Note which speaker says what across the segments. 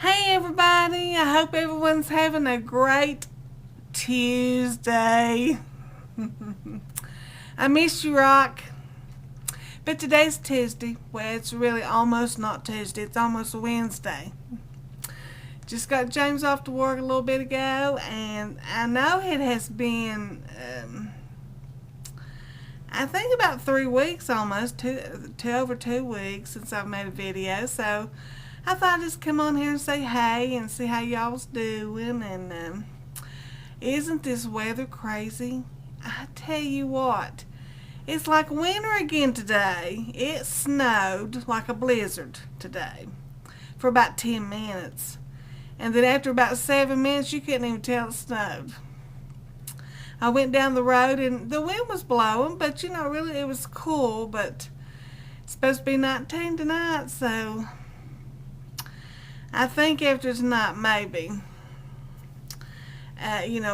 Speaker 1: Hey everybody, I hope everyone's having a great Tuesday. I miss you, Rock. But today's Tuesday. Well, it's really almost not Tuesday, it's almost Wednesday. Just got James off to work a little bit ago, and I know it has been, I think about 3 weeks almost, over 2 weeks since I've made a video, so I thought I'd just come on here and say hey and see how y'all's doing. And isn't this weather crazy? I tell you what, it's like winter again today. It snowed like a blizzard today for about 10 minutes. And then after about 7 minutes, you couldn't even tell it snowed. I went down the road and the wind was blowing, but really it was cool. But it's supposed to be 19 tonight, so I think after tonight, maybe,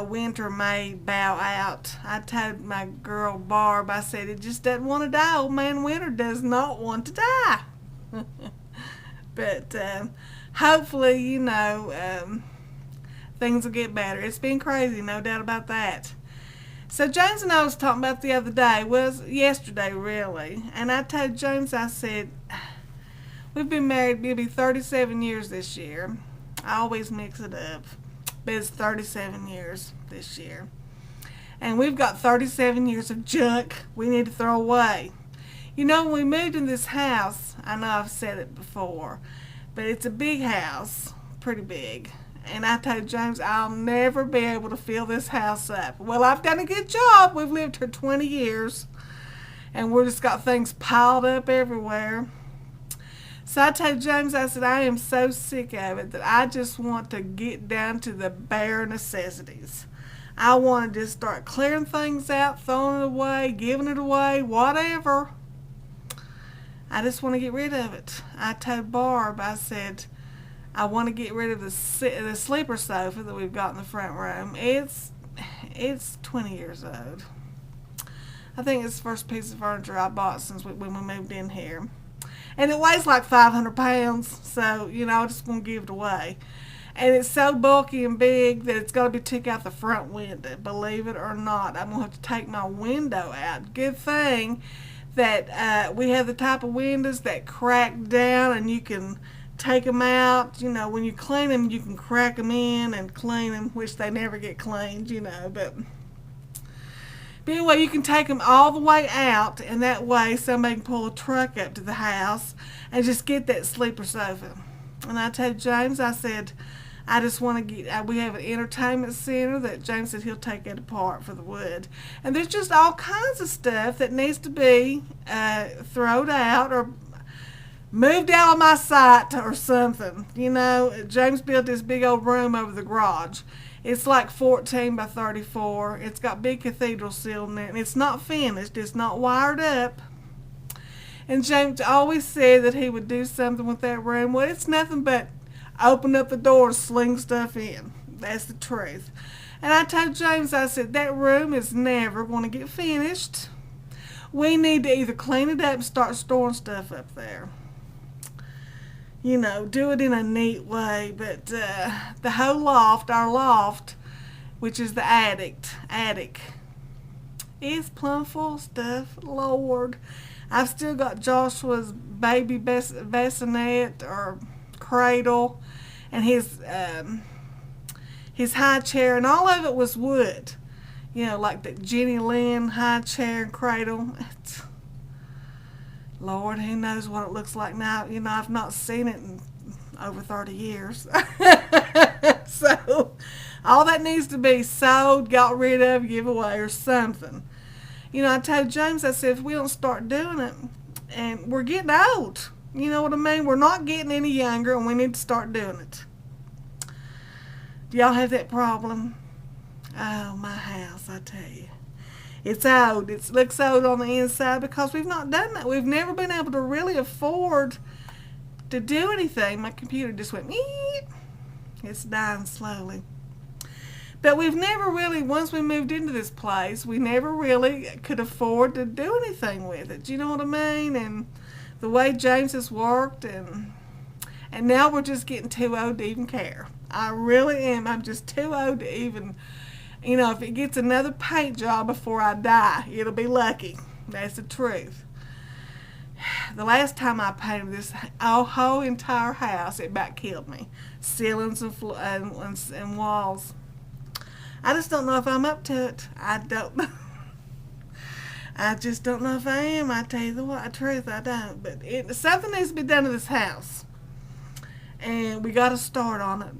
Speaker 1: winter may bow out. I told my girl Barb, I said, it just doesn't want to die. Old man Winter does not want to die. But hopefully, things will get better. It's been crazy, no doubt about that. So James and I was talking about the other day, was yesterday really, and I told James, I said, we've been married, it'll be 37 years this year. I always mix it up, but it's 37 years this year. And we've got 37 years of junk we need to throw away. When we moved in this house, I know I've said it before, but it's a big house, pretty big. And I told James I'll never be able to fill this house up. Well, I've done a good job. We've lived here 20 years, and we've just got things piled up everywhere. So I told James, I said, I am so sick of it that I just want to get down to the bare necessities. I want to just start clearing things out, throwing it away, giving it away, whatever. I just want to get rid of it. I told Barb, I said, I want to get rid of the sleeper sofa that we've got in the front room. It's 20 years old. I think it's the first piece of furniture I bought since when we moved in here. And it weighs like 500 pounds, so, I just want to give it away. And it's so bulky and big that it's got to be took out the front window, believe it or not. I'm going to have to take my window out. Good thing that we have the type of windows that crack down and you can take them out. When you clean them, you can crack them in and clean them, which they never get cleaned, But anyway, you can take them all the way out, and that way somebody can pull a truck up to the house and just get that sleeper sofa. And I told James, I said, I just want to get, we have an entertainment center that James said he'll take it apart for the wood. And there's just all kinds of stuff that needs to be thrown out or moved out of my sight or something. James built this big old room over the garage. It's like 14 by 34. It's got big cathedral ceiling in it, and it's not finished. It's not wired up. And James always said that he would do something with that room. Well, it's nothing but open up the door and sling stuff in. That's the truth. And I told James, I said, that room is never going to get finished. We need to either clean it up and start storing stuff up there. Do it in a neat way. But the whole loft, our loft, which is the attic, is plumb full of stuff. Lord, I've still got Joshua's baby bassinet or cradle, and his high chair, and all of it was wood. Like the Jenny Lynn high chair and cradle. Lord, who knows what it looks like now. I've not seen it in over 30 years. So, all that needs to be sold, got rid of, give away, or something. I told James, I said, if we don't start doing it, and we're getting old. You know what I mean? We're not getting any younger, and we need to start doing it. Do y'all have that problem? Oh, my house, I tell you. It's old. It looks old on the inside because we've not done that. We've never been able to really afford to do anything. My computer just went, meep. It's dying slowly. But we've never really, once we moved into this place, we never really could afford to do anything with it. Do you know what I mean? And the way James has worked, and And now we're just getting too old to even care. I really am. I'm just too old to even, if it gets another paint job before I die, it'll be lucky. That's the truth. The last time I painted this whole entire house, it about killed me. Ceilings and walls. I just don't know if I'm up to it. I don't know. I just don't know if I am. I tell you the truth, I don't. But something needs to be done to this house. And we got to start on it.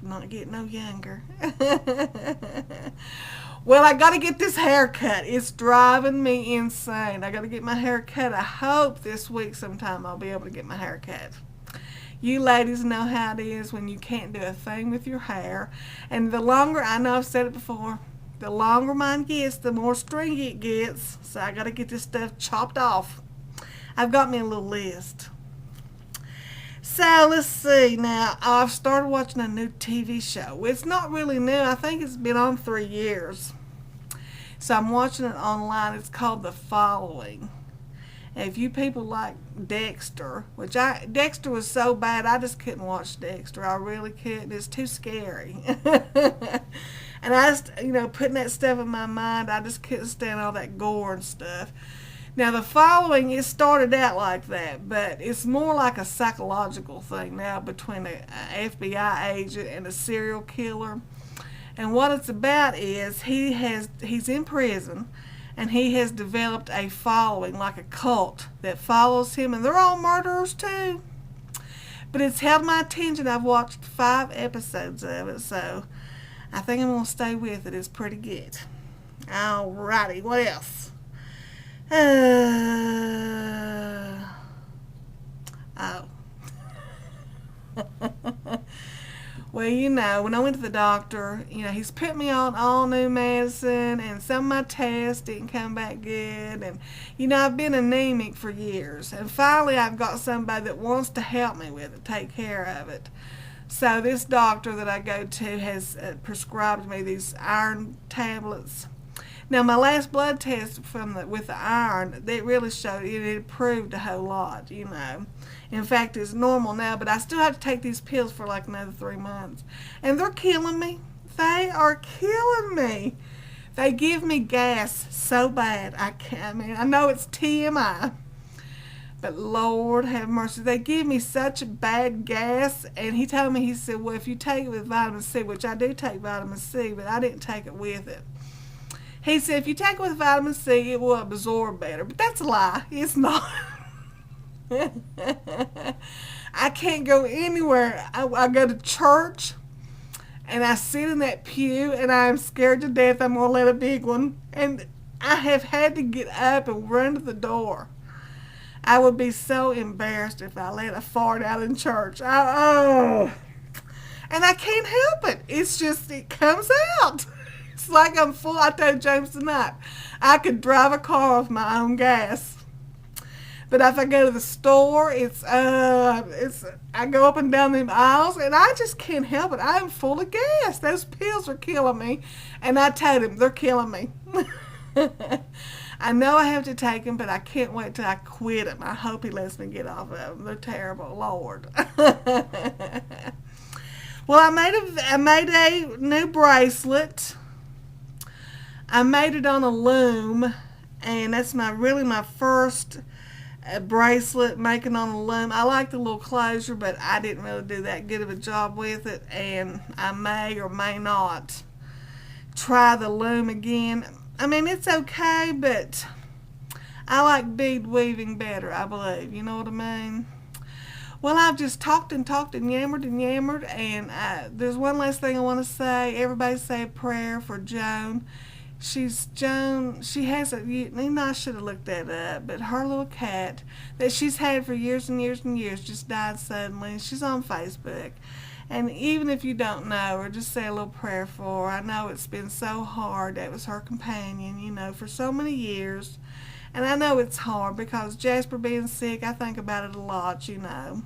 Speaker 1: Not getting no younger. Well, I got to get this hair cut. It's driving me insane. I got to get my hair cut. I hope this week sometime I'll be able to get my hair cut. You ladies know how it is when you can't do a thing with your hair. And the longer, I know I've said it before, the longer mine gets, the more stringy it gets. So I got to get this stuff chopped off. I've got me a little list. So let's see. Now, I've started watching a new TV show. It's not really new. I think it's been on 3 years. So I'm watching it online. It's called The Following. And if you people like Dexter, Dexter was so bad, I just couldn't watch Dexter. I really couldn't. It's too scary. And I just, putting that stuff in my mind, I just couldn't stand all that gore and stuff. Now, The Following, it started out like that, but it's more like a psychological thing now between an FBI agent and a serial killer. And what it's about is he's in prison, and he has developed a following, like a cult, that follows him, and they're all murderers too. But it's held my attention. I've watched 5 episodes of it, so I think I'm going to stay with it. It's pretty good. Alrighty, what else? Well, when I went to the doctor, he's put me on all new medicine, and some of my tests didn't come back good, and, I've been anemic for years, and finally I've got somebody that wants to help me with it, take care of it. So this doctor that I go to has prescribed me these iron tablets. Now, my last blood test with the iron, they really showed it improved a whole lot, In fact, it's normal now, but I still have to take these pills for like another 3 months. And they're killing me. They are killing me. They give me gas so bad. I know it's T.M.I, but Lord have mercy. They give me such bad gas, and he told me, he said, well, if you take it with vitamin C, which I do take vitamin C, but I didn't take it with it. He said, if you take it with vitamin C, it will absorb better. But that's a lie. It's not. I can't go anywhere. I go to church, and I sit in that pew, and I'm scared to death I'm going to let a big one. And I have had to get up and run to the door. I would be so embarrassed if I let a fart out in church. And I can't help it. It's just, it comes out. It's like I'm full. I told James tonight, I could drive a car with my own gas. But if I go to the store, I go up and down them aisles, and I just can't help it. I'm full of gas. Those pills are killing me. And I told him, they're killing me. I know I have to take them, but I can't wait till I quit them. I hope he lets me get off of them. They're terrible, Lord. Well, I made a new bracelet. I made it on a loom, and that's my first bracelet making on a loom. I like the little closure, but I didn't really do that good of a job with it, and I may or may not try the loom again. I mean, it's okay, but I like bead weaving better, I believe. You know what I mean? Well, I've just talked and yammered, and there's one last thing I want to say. Everybody say a prayer for Joan. She has I should have looked that up, but her little cat that she's had for years and years and years just died suddenly. She's on Facebook. And even if you don't know her, just say a little prayer for her. I know it's been so hard. That was her companion, for so many years. And I know it's hard because Jasper being sick, I think about it a lot, So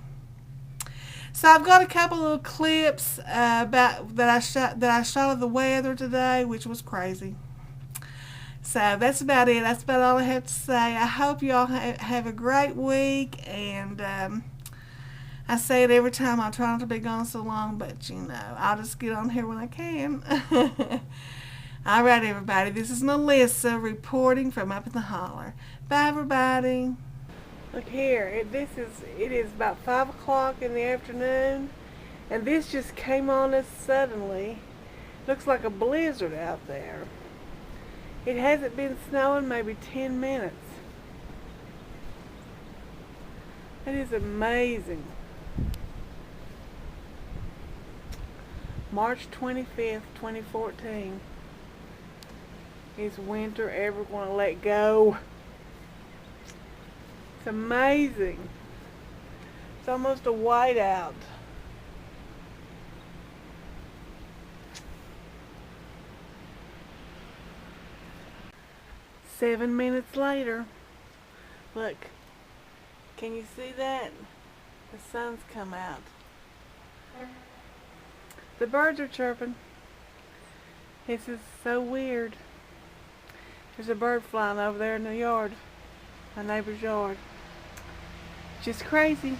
Speaker 1: I've got a couple little clips that I shot of the weather today, which was crazy. So that's about it. That's about all I have to say. I hope you all have a great week, and I say it every time. I try not to be gone so long, but I'll just get on here when I can. All right, everybody. This is Melissa reporting from up in the holler. Bye, everybody. Look here. It is about 5 o'clock in the afternoon, and this just came on us suddenly. Looks like a blizzard out there. It hasn't been snowing maybe 10 minutes. It is amazing. March 25th, 2014. Is winter ever going to let go? It's amazing. It's almost a whiteout. Seven minutes later. Look. Can you see that? The sun's come out. The birds are chirping. This is so weird. There's a bird flying over there in the yard. My neighbor's yard. Just crazy.